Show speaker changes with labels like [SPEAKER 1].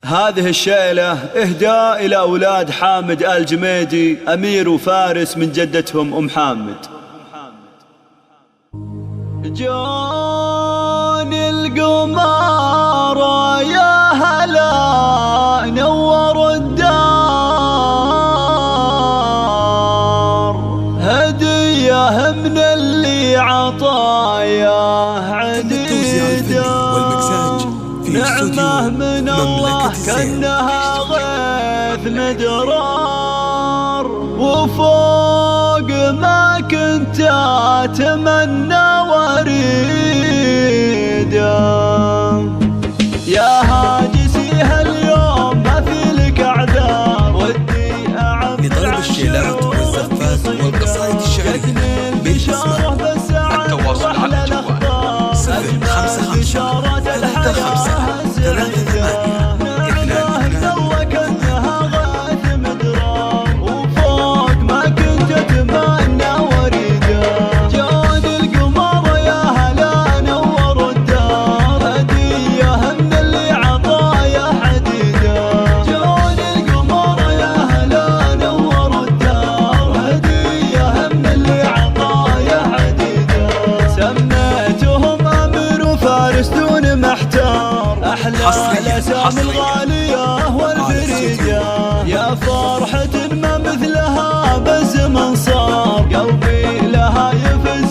[SPEAKER 1] هذه الشيلة إهداء إلى أولاد حامد آل جميدي أمير وفارس من جدتهم أم حامد. جاني القمر يا هلا نور الدار، هدية من اللي عطاياه عديدة، نعمة من الله كأنها غيث مدرار، وفوق ما كنت أتمنى وريده. يا هاجسي هاليوم ما في لك أعذار، ودي أعبر
[SPEAKER 2] لطلب الشيلات والزفات والقصائد الشعرية بالإسماء التواصل على الجوال 055
[SPEAKER 1] أحلى الأسامي الغالية والفريدة، يا فرحة ما مثلها بالزمن صار، قلبي لها يفز